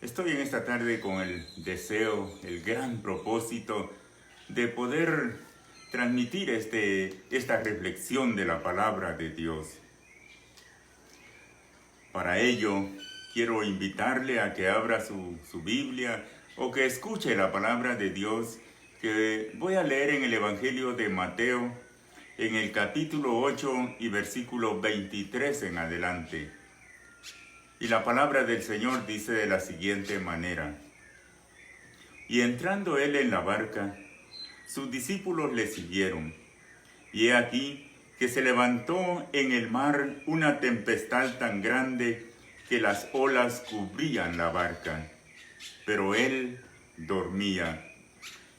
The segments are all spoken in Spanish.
Estoy en esta tarde con el deseo, el gran propósito de poder transmitir esta reflexión de la palabra de Dios. Para ello, quiero invitarle a que abra su Biblia o que escuche la palabra de Dios que voy a leer en el Evangelio de Mateo, en el capítulo 8 y versículo 23 en adelante. Y la palabra del Señor dice de la siguiente manera: Y entrando él en la barca, sus discípulos le siguieron. Y he aquí que se levantó en el mar una tempestad tan grande que las olas cubrían la barca, pero él dormía.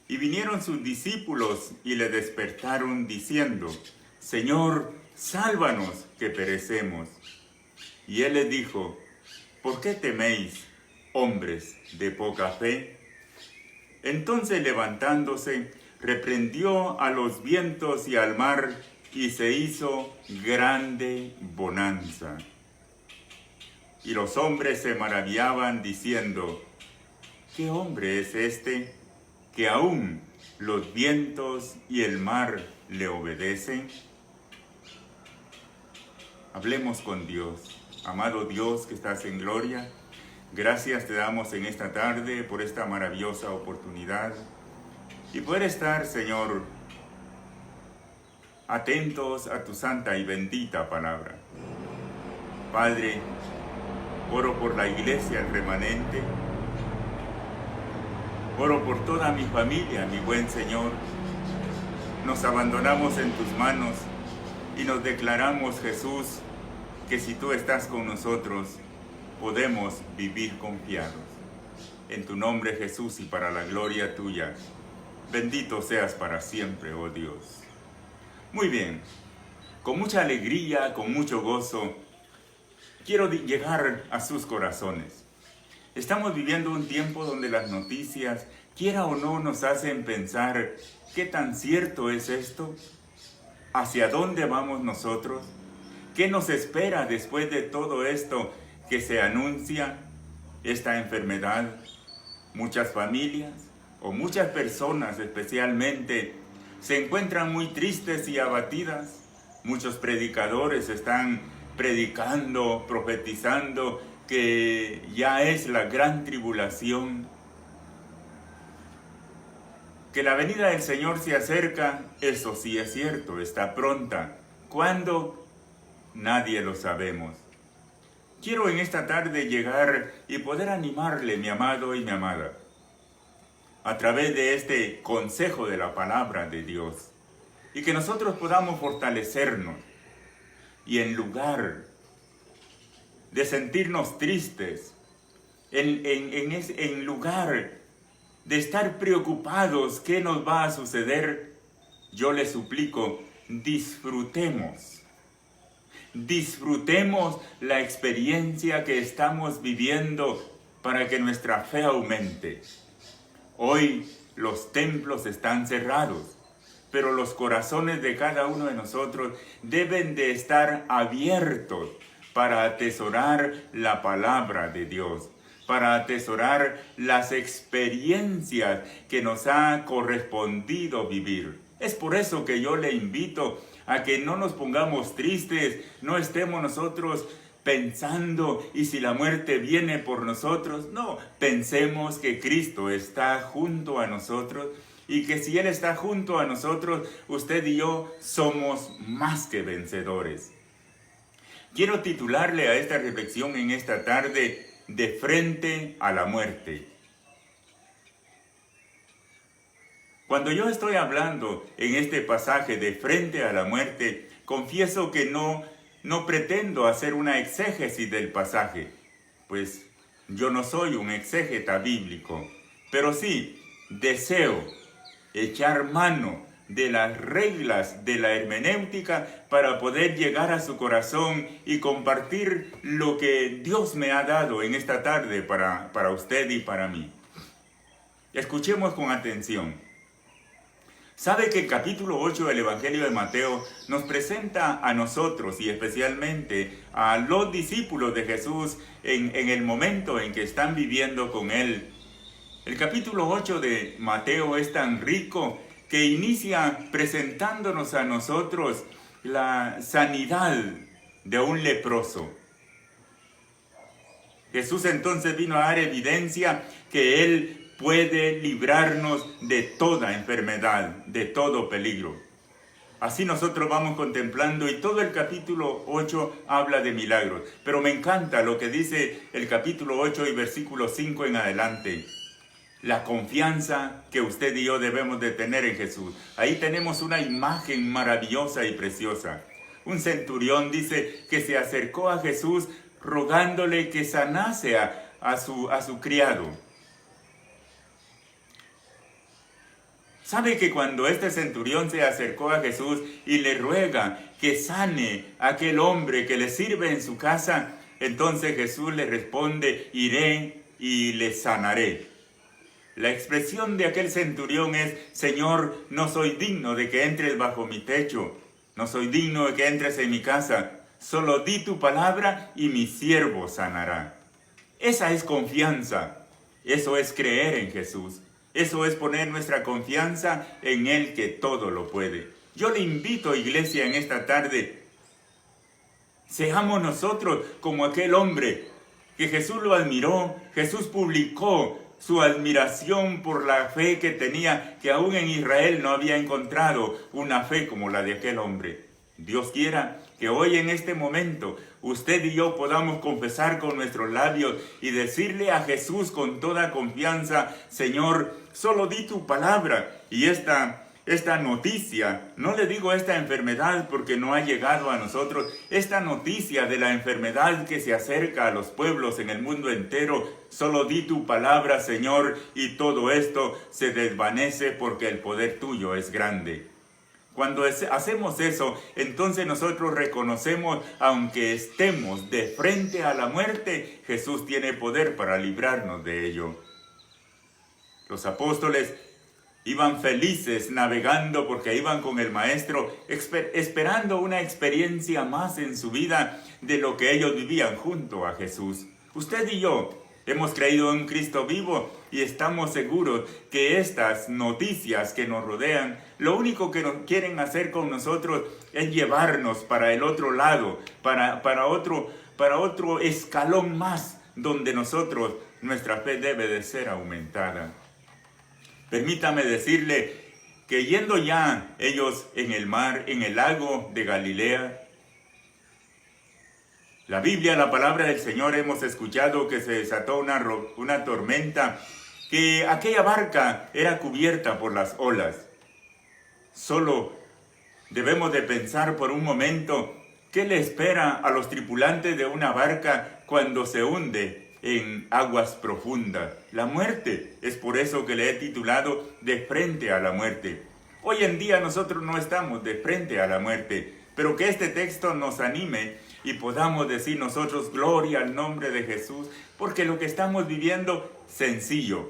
Y vinieron sus discípulos y le despertaron diciendo: Señor, sálvanos, que perecemos. Y él les dijo: ¿Por qué teméis, hombres de poca fe? Entonces levantándose, reprendió a los vientos y al mar, y se hizo grande bonanza. Y los hombres se maravillaban diciendo: ¿Qué hombre es este, que aún los vientos y el mar le obedecen? Hablemos con Dios. Amado Dios que estás en gloria, gracias te damos en esta tarde por esta maravillosa oportunidad y poder estar, Señor, atentos a tu santa y bendita palabra. Padre, oro por la iglesia, el remanente, oro por toda mi familia, mi buen Señor. Nos abandonamos en tus manos y nos declaramos, Jesús, que si tú estás con nosotros, podemos vivir confiados. En tu nombre, Jesús, y para la gloria tuya, bendito seas para siempre, oh Dios. Muy bien, con mucha alegría, con mucho gozo, quiero llegar a sus corazones. Estamos viviendo un tiempo donde las noticias, quiera o no, nos hacen pensar: ¿qué tan cierto es esto? ¿Hacia dónde vamos nosotros? ¿Qué nos espera después de todo esto que se anuncia, esta enfermedad? Muchas familias o muchas personas especialmente se encuentran muy tristes y abatidas. Muchos predicadores están predicando, profetizando que ya es la gran tribulación, que la venida del Señor se acerca. Eso sí es cierto, está pronta. ¿Cuándo? Nadie lo sabemos. Quiero en esta tarde llegar y poder animarle, mi amado y mi amada, a través de este consejo de la palabra de Dios, y que nosotros podamos fortalecernos, y en lugar de sentirnos tristes, en lugar de estar preocupados qué nos va a suceder, yo les suplico, disfrutemos la experiencia que estamos viviendo para que nuestra fe aumente. Hoy los templos están cerrados, pero los corazones de cada uno de nosotros deben de estar abiertos para atesorar la palabra de Dios, para atesorar las experiencias que nos ha correspondido vivir. Es por eso que yo le invito a que no nos pongamos tristes, no estemos nosotros pensando, ¿y si la muerte viene por nosotros? No, pensemos que Cristo está junto a nosotros y que si Él está junto a nosotros, usted y yo somos más que vencedores. Quiero titularle a esta reflexión en esta tarde: de frente a la muerte. Cuando yo estoy hablando en este pasaje de frente a la muerte, confieso que no pretendo hacer una exégesis del pasaje, pues yo no soy un exégeta bíblico, pero sí deseo echar mano de las reglas de la hermenéutica para poder llegar a su corazón y compartir lo que Dios me ha dado en esta tarde para usted y para mí. Escuchemos con atención. ¿Sabe que el capítulo 8 del Evangelio de Mateo nos presenta a nosotros y especialmente a los discípulos de Jesús en el momento en que están viviendo con Él? El capítulo 8 de Mateo es tan rico que inicia presentándonos a nosotros la sanidad de un leproso. Jesús entonces vino a dar evidencia que Él puede librarnos de toda enfermedad, de todo peligro. Así nosotros vamos contemplando y todo el capítulo 8 habla de milagros. Pero me encanta lo que dice el capítulo 8 y versículo 5 en adelante. La confianza que usted y yo debemos de tener en Jesús. Ahí tenemos una imagen maravillosa y preciosa. Un centurión dice que se acercó a Jesús rogándole que sanase a su criado. ¿Sabe que cuando este centurión se acercó a Jesús y le ruega que sane a aquel hombre que le sirve en su casa, entonces Jesús le responde: iré y le sanaré? La expresión de aquel centurión es: Señor, no soy digno de que entres bajo mi techo, no soy digno de que entres en mi casa, solo di tu palabra y mi siervo sanará. Esa es confianza, eso es creer en Jesús. Eso es poner nuestra confianza en Él que todo lo puede. Yo le invito, iglesia, en esta tarde, seamos nosotros como aquel hombre que Jesús lo admiró. Jesús publicó su admiración por la fe que tenía, que aún en Israel no había encontrado una fe como la de aquel hombre. Dios quiera que hoy en este momento usted y yo podamos confesar con nuestros labios y decirle a Jesús con toda confianza: Señor, solo di tu palabra y esta noticia, no le digo esta enfermedad porque no ha llegado a nosotros, esta noticia de la enfermedad que se acerca a los pueblos en el mundo entero, solo di tu palabra, Señor, y todo esto se desvanece porque el poder tuyo es grande. Cuando hacemos eso, entonces nosotros reconocemos, aunque estemos de frente a la muerte, Jesús tiene poder para librarnos de ello. Los apóstoles iban felices navegando porque iban con el Maestro, esperando una experiencia más en su vida de lo que ellos vivían junto a Jesús. Usted y yo hemos creído en un Cristo vivo y estamos seguros que estas noticias que nos rodean, lo único que nos quieren hacer con nosotros es llevarnos para el otro lado, para otro escalón más, donde nuestra fe debe de ser aumentada. Permítame decirle que yendo ya ellos en el mar, en el lago de Galilea, la Biblia, la palabra del Señor, hemos escuchado que se desató una tormenta, que aquella barca era cubierta por las olas. Solo debemos de pensar por un momento qué le espera a los tripulantes de una barca cuando se hunde en aguas profundas. La muerte. Es por eso que le he titulado De frente a la muerte. Hoy en día nosotros no estamos de frente a la muerte, pero que este texto nos anime y podamos decir nosotros: gloria al nombre de Jesús, porque lo que estamos viviendo, sencillo.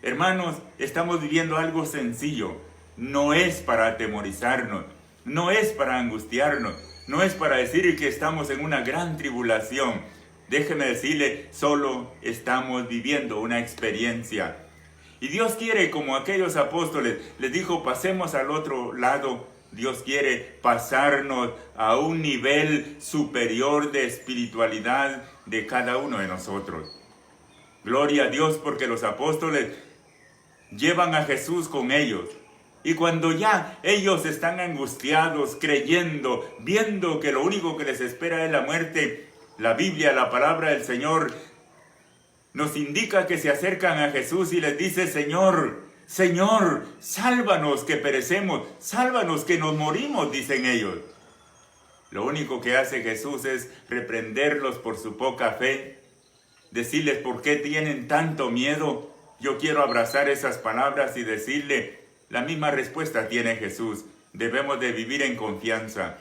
Hermanos, estamos viviendo algo sencillo. No es para atemorizarnos, no es para angustiarnos, no es para decir que estamos en una gran tribulación. Déjeme decirle, solo estamos viviendo una experiencia. Y Dios quiere, como aquellos apóstoles, les dijo: pasemos al otro lado. Dios quiere pasarnos a un nivel superior de espiritualidad de cada uno de nosotros. Gloria a Dios, porque los apóstoles llevan a Jesús con ellos. Y cuando ya ellos están angustiados, creyendo, viendo que lo único que les espera es la muerte, la Biblia, la palabra del Señor, nos indica que se acercan a Jesús y les dice: Señor, Señor, sálvanos que perecemos, sálvanos que nos morimos, dicen ellos. Lo único que hace Jesús es reprenderlos por su poca fe, decirles: ¿por qué tienen tanto miedo? Yo quiero abrazar esas palabras y decirle: la misma respuesta tiene Jesús. Debemos de vivir en confianza.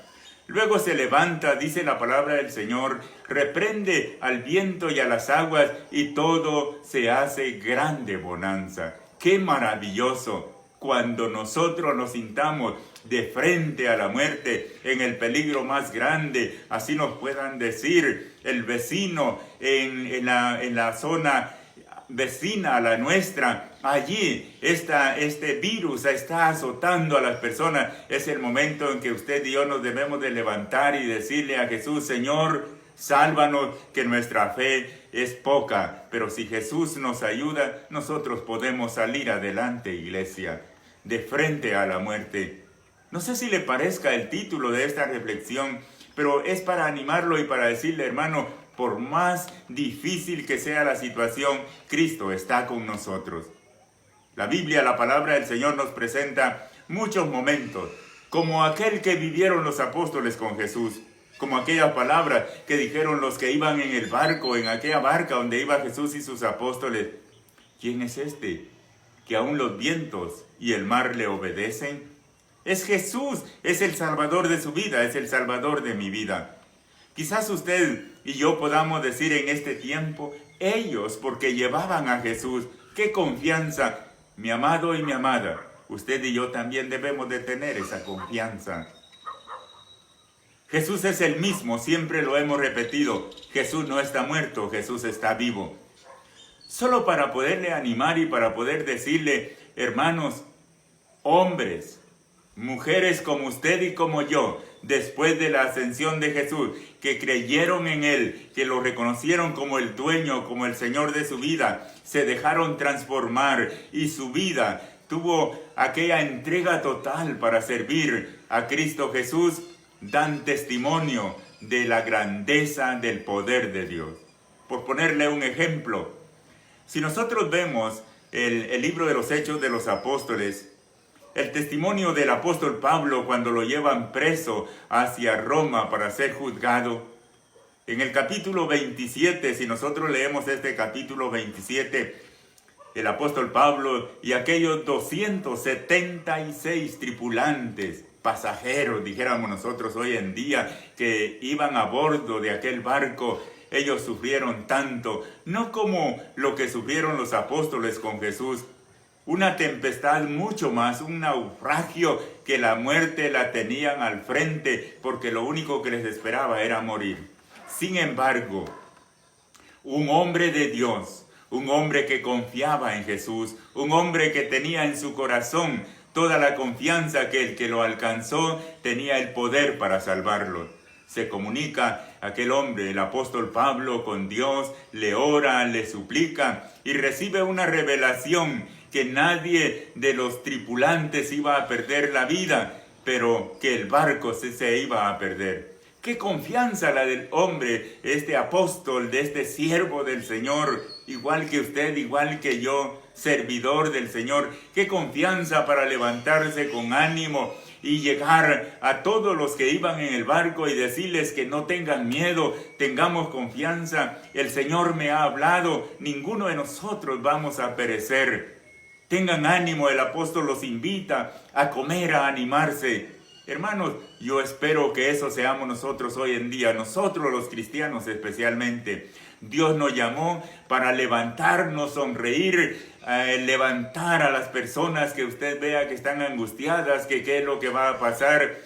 Luego se levanta, dice la palabra del Señor, reprende al viento y a las aguas y todo se hace grande bonanza. ¡Qué maravilloso! cuando nosotros nos sintamos de frente a la muerte, en el peligro más grande, así nos puedan decir el vecino en la zona vecina a la nuestra, allí este virus está azotando a las personas. Es el momento en que usted y yo nos debemos de levantar y decirle a Jesús: Señor, sálvanos, que nuestra fe es poca, pero si Jesús nos ayuda, nosotros podemos salir adelante, iglesia, de frente a la muerte. No sé si le parezca el título de esta reflexión, pero es para animarlo y para decirle: hermano, por más difícil que sea la situación, Cristo está con nosotros. La Biblia, la palabra del Señor, nos presenta muchos momentos, como aquel que vivieron los apóstoles con Jesús, como aquellas palabras que dijeron los que iban en el barco, en aquella barca donde iba Jesús y sus apóstoles: ¿quién es este que aún los vientos y el mar le obedecen? Es Jesús, es el Salvador de su vida, es el Salvador de mi vida. Quizás usted y yo podamos decir en este tiempo: ellos, porque llevaban a Jesús. ¡Qué confianza! Mi amado y mi amada, usted y yo también debemos de tener esa confianza. Jesús es el mismo, siempre lo hemos repetido. Jesús no está muerto, Jesús está vivo. Solo para poderle animar y para poder decirle: hermanos, hombres, mujeres como usted y como yo, después de la ascensión de Jesús, que creyeron en Él, que lo reconocieron como el dueño, como el Señor de su vida, se dejaron transformar y su vida tuvo aquella entrega total para servir a Cristo Jesús, dan testimonio de la grandeza del poder de Dios. Por ponerle un ejemplo, si nosotros vemos el libro de los Hechos de los Apóstoles, el testimonio del apóstol Pablo cuando lo llevan preso hacia Roma para ser juzgado. En el capítulo 27, si nosotros leemos este capítulo 27, el apóstol Pablo y aquellos 276 tripulantes, pasajeros, dijéramos nosotros hoy en día, que iban a bordo de aquel barco, ellos sufrieron tanto, no como lo que sufrieron los apóstoles con Jesús, una tempestad mucho más, un naufragio que la muerte la tenían al frente porque lo único que les esperaba era morir. Sin embargo, un hombre de Dios, un hombre que confiaba en Jesús, un hombre que tenía en su corazón toda la confianza que el que lo alcanzó tenía el poder para salvarlo. Se comunica aquel hombre, el apóstol Pablo, con Dios, le ora, le suplica y recibe una revelación que nadie de los tripulantes iba a perder la vida, pero que el barco se iba a perder. ¡Qué confianza la del hombre, este apóstol, de este siervo del Señor, igual que usted, igual que yo, servidor del Señor! ¡Qué confianza para levantarse con ánimo y llegar a todos los que iban en el barco y decirles que no tengan miedo, tengamos confianza! El Señor me ha hablado, ninguno de nosotros vamos a perecer. Tengan ánimo, el apóstol los invita a comer, a animarse. Hermanos, yo espero que eso seamos nosotros hoy en día, nosotros los cristianos especialmente. Dios nos llamó para levantarnos, sonreír, levantar a las personas que usted vea que están angustiadas, que qué es lo que va a pasar.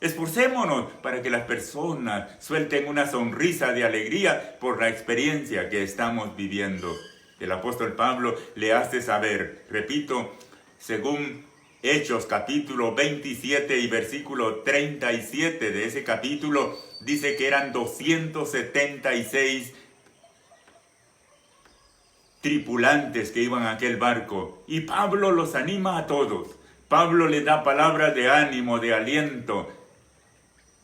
Esforcémonos para que las personas suelten una sonrisa de alegría por la experiencia que estamos viviendo. El apóstol Pablo le hace saber, repito, según Hechos capítulo 27 y versículo 37 de ese capítulo, dice que eran 276 tripulantes que iban a aquel barco. Y Pablo los anima a todos. Pablo les da palabras de ánimo, de aliento.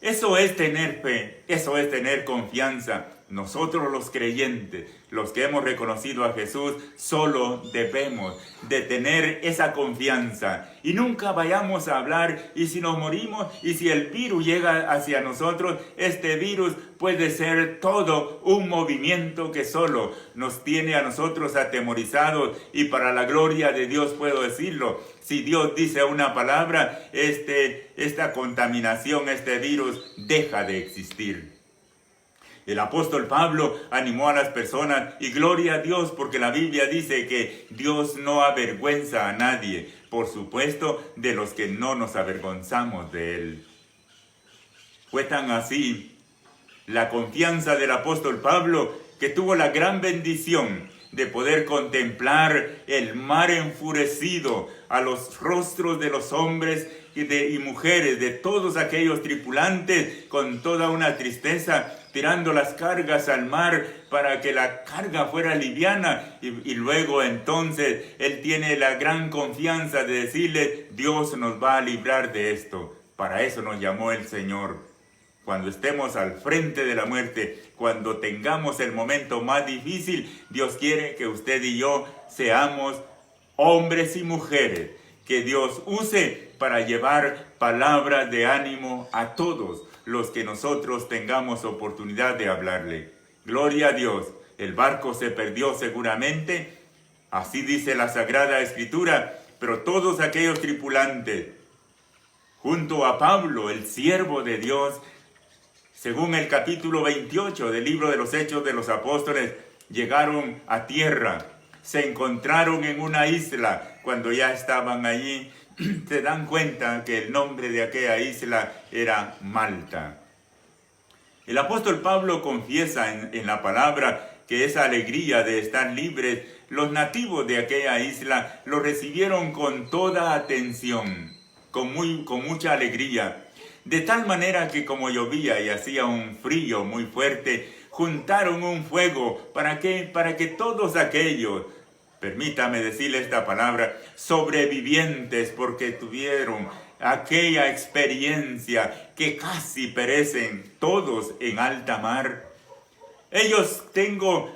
Eso es tener fe, eso es tener confianza. Nosotros los creyentes, los que hemos reconocido a Jesús, solo debemos de tener esa confianza. Y nunca vayamos a hablar, y si nos morimos, y si el virus llega hacia nosotros, este virus puede ser todo un movimiento que solo nos tiene a nosotros atemorizados. Y para la gloria de Dios puedo decirlo, si Dios dice una palabra, esta contaminación, este virus deja de existir. El apóstol Pablo animó a las personas y gloria a Dios porque la Biblia dice que Dios no avergüenza a nadie. por supuesto, de los que no nos avergonzamos de él. Fue tan así la confianza del apóstol Pablo que tuvo la gran bendición de poder contemplar el mar enfurecido a los rostros de los hombres y mujeres, de todos aquellos tripulantes, con toda una tristeza, tirando las cargas al mar para que la carga fuera liviana. Y luego entonces él tiene la gran confianza de decirle: Dios nos va a librar de esto. Para eso nos llamó el Señor. Cuando estemos al frente de la muerte, cuando tengamos el momento más difícil, Dios quiere que usted y yo seamos hombres y mujeres que Dios use para llevar palabras de ánimo a todos los que nosotros tengamos oportunidad de hablarle. Gloria a Dios. El barco se perdió seguramente, así dice la Sagrada Escritura, pero todos aquellos tripulantes, junto a Pablo, el siervo de Dios, según el capítulo 28 del libro de los Hechos de los Apóstoles, llegaron a tierra, se encontraron en una isla. Cuando ya estaban allí, se dan cuenta que el nombre de aquella isla era Malta. El apóstol Pablo confiesa en la palabra que esa alegría de estar libres, los nativos de aquella isla lo recibieron con toda atención, con mucha alegría. De tal manera que como llovía y hacía un frío muy fuerte, juntaron un fuego. ¿Para qué? Para que todos aquellos, permítame decirle esta palabra, sobrevivientes, porque tuvieron aquella experiencia que casi perecen todos en alta mar. Ellos tengo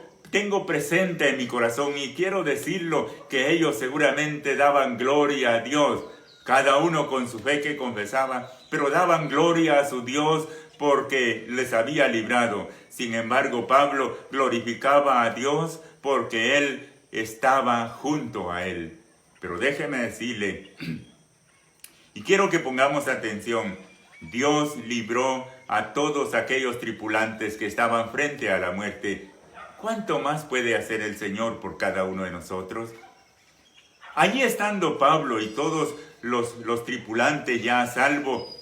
presente en mi corazón y quiero decirlo, que ellos seguramente daban gloria a Dios, cada uno con su fe que confesaba, pero daban gloria a su Dios porque les había librado. Sin embargo, Pablo glorificaba a Dios porque él estaba junto a él. Pero déjeme decirle, y quiero que pongamos atención, Dios libró a todos aquellos tripulantes que estaban frente a la muerte. ¿Cuánto más puede hacer el Señor por cada uno de nosotros? Allí estando Pablo y todos los tripulantes ya a salvo,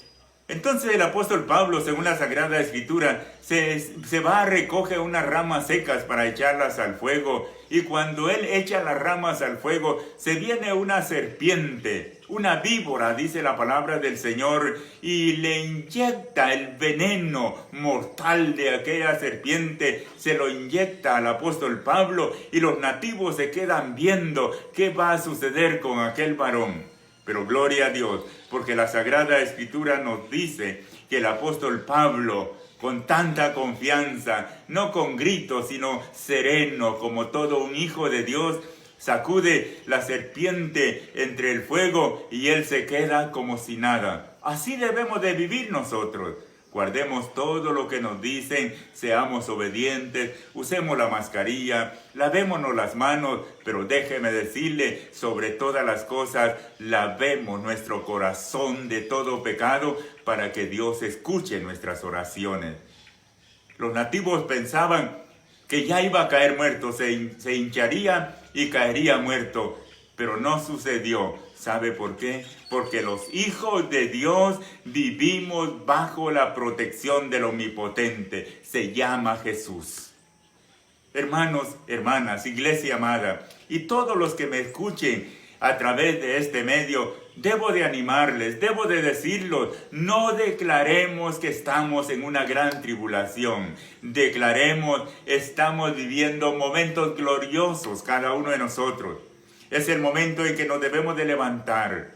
entonces el apóstol Pablo, según la Sagrada Escritura, se va a recoger unas ramas secas para echarlas al fuego. Y cuando él echa las ramas al fuego, se viene una serpiente, una víbora, dice la palabra del Señor, y le inyecta el veneno mortal de aquella serpiente, se lo inyecta al apóstol Pablo, y los nativos se quedan viendo qué va a suceder con aquel varón. Pero gloria a Dios, porque la Sagrada Escritura nos dice que el apóstol Pablo, con tanta confianza, no con gritos, sino sereno, como todo un hijo de Dios, sacude la serpiente entre el fuego y él se queda como si nada. Así debemos de vivir nosotros. Guardemos todo lo que nos dicen, seamos obedientes, usemos la mascarilla, lavémonos las manos, pero déjeme decirle, sobre todas las cosas, lavemos nuestro corazón de todo pecado para que Dios escuche nuestras oraciones. Los nativos pensaban que ya iba a caer muerto, se hincharía y caería muerto, pero no sucedió. ¿Sabe por qué? Porque los hijos de Dios vivimos bajo la protección del Omnipotente. Se llama Jesús. Hermanos, hermanas, iglesia amada, y todos los que me escuchen a través de este medio, debo de animarles, debo de decirlos, no declaremos que estamos en una gran tribulación. Declaremos, estamos viviendo momentos gloriosos cada uno de nosotros. Es el momento en que nos debemos de levantar,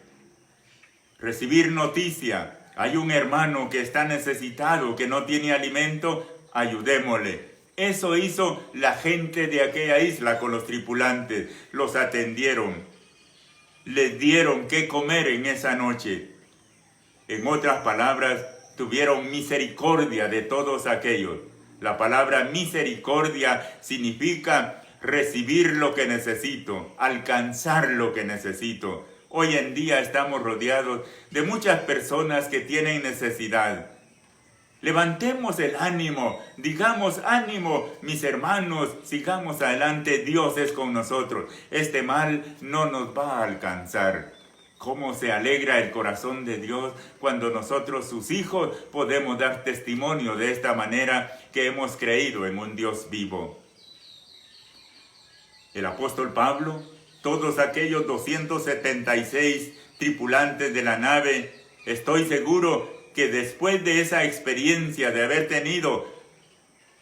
recibir noticia. Hay un hermano que está necesitado, que no tiene alimento, ayudémosle. Eso hizo la gente de aquella isla con los tripulantes. Los atendieron, les dieron qué comer en esa noche. En otras palabras, tuvieron misericordia de todos aquellos. La palabra misericordia significa recibir lo que necesito, alcanzar lo que necesito. Hoy en día estamos rodeados de muchas personas que tienen necesidad. Levantemos el ánimo, digamos ánimo, mis hermanos, sigamos adelante, Dios es con nosotros. Este mal no nos va a alcanzar. Cómo se alegra el corazón de Dios cuando nosotros, sus hijos, podemos dar testimonio de esta manera que hemos creído en un Dios vivo. El apóstol Pablo, todos aquellos 276 tripulantes de la nave, estoy seguro que después de esa experiencia de haber tenido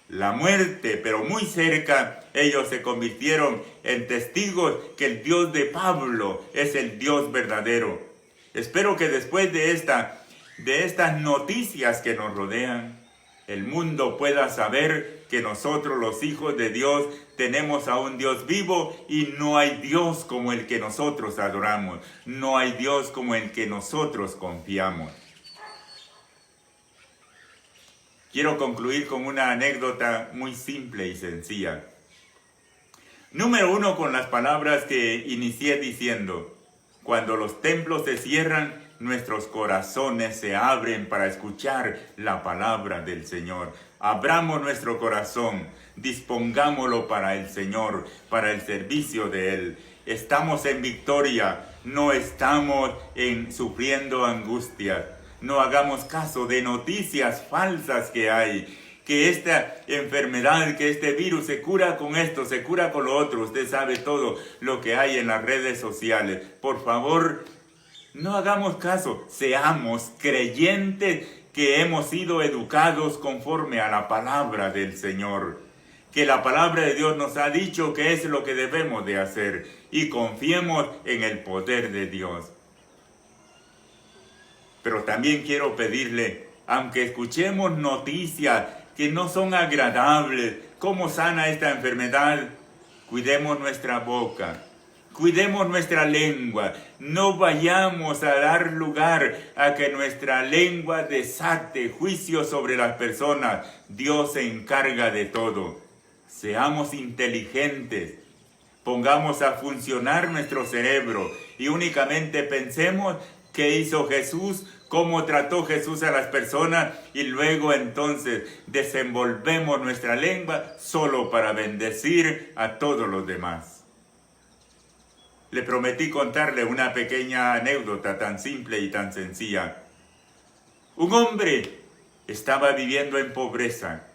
la muerte, pero muy cerca, ellos se convirtieron en testigos que el Dios de Pablo es el Dios verdadero. Espero que después de estas noticias que nos rodean, el mundo pueda saber que nosotros, los hijos de Dios, tenemos a un Dios vivo y no hay Dios como el que nosotros adoramos. No hay Dios como el que nosotros confiamos. Quiero concluir con una anécdota muy simple y sencilla. Número 1, con las palabras que inicié diciendo: cuando los templos se cierran, nuestros corazones se abren para escuchar la palabra del Señor. Abramos nuestro corazón, dispongámoslo para el Señor, para el servicio de Él. Estamos en victoria, no estamos sufriendo angustia. No hagamos caso de noticias falsas que hay, que esta enfermedad, que este virus se cura con esto, se cura con lo otro. Usted sabe todo lo que hay en las redes sociales. Por favor, no hagamos caso. Seamos creyentes que hemos sido educados conforme a la palabra del Señor. Que la palabra de Dios nos ha dicho que es lo que debemos de hacer. Y confiemos en el poder de Dios. Pero también quiero pedirle, aunque escuchemos noticias que no son agradables, cómo sana esta enfermedad, cuidemos nuestra boca, cuidemos nuestra lengua. No vayamos a dar lugar a que nuestra lengua desate juicio sobre las personas. Dios se encarga de todo. Seamos inteligentes. Pongamos a funcionar nuestro cerebro y únicamente pensemos qué hizo Jesús, cómo trató Jesús a las personas, y luego entonces desenvolvemos nuestra lengua solo para bendecir a todos los demás. Le prometí contarle una pequeña anécdota tan simple y tan sencilla. Un hombre estaba viviendo en pobreza.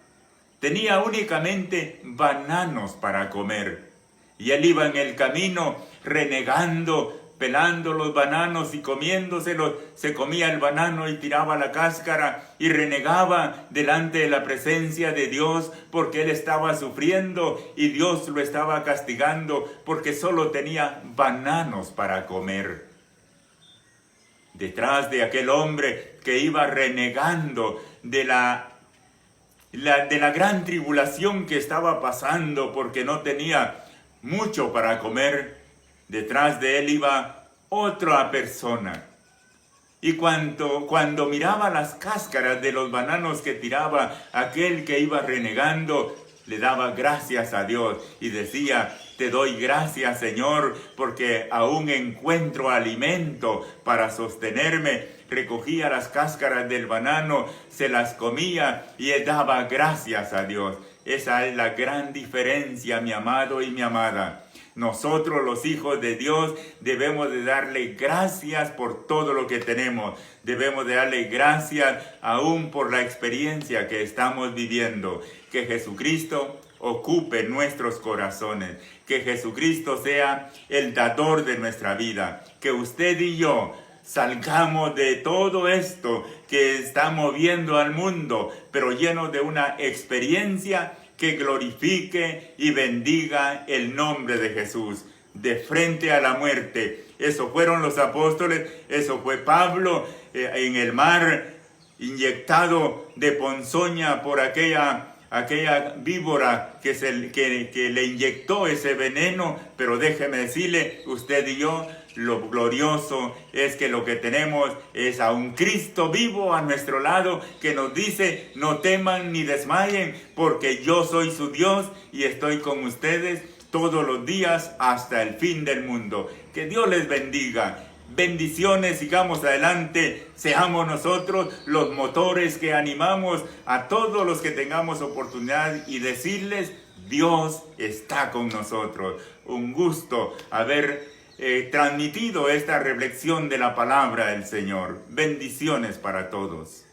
Tenía únicamente bananos para comer. Y él iba en el camino renegando, pelando los bananos y comiéndoselos. Se comía el banano y tiraba la cáscara y renegaba delante de la presencia de Dios porque él estaba sufriendo y Dios lo estaba castigando porque solo tenía bananos para comer. Detrás de aquel hombre que iba renegando de la gran tribulación que estaba pasando porque no tenía mucho para comer, detrás de él iba otra persona. Y cuando miraba las cáscaras de los bananos que tiraba aquel que iba renegando, le daba gracias a Dios y decía: te doy gracias, Señor, porque aún encuentro alimento para sostenerme. Recogía las cáscaras del banano, se las comía y él daba gracias a Dios. Esa es la gran diferencia, mi amado y mi amada. Nosotros, los hijos de Dios, debemos de darle gracias por todo lo que tenemos. Debemos de darle gracias aún por la experiencia que estamos viviendo. Que Jesucristo ocupe nuestros corazones. Que Jesucristo sea el dador de nuestra vida. Que usted y yo salgamos de todo esto que está moviendo al mundo, pero lleno de una experiencia que glorifique y bendiga el nombre de Jesús. De frente a la muerte. Eso fueron los apóstoles, eso fue Pablo en el mar, inyectado de ponzoña por aquella víbora que le inyectó ese veneno. Pero déjeme decirle, usted y yo, lo glorioso es que lo que tenemos es a un Cristo vivo a nuestro lado que nos dice: no teman ni desmayen, porque yo soy su Dios y estoy con ustedes todos los días hasta el fin del mundo. Que Dios les bendiga. Bendiciones, sigamos adelante, seamos nosotros los motores que animamos a todos los que tengamos oportunidad y decirles: Dios está con nosotros. Un gusto haber transmitido esta reflexión de la palabra del Señor. Bendiciones para todos.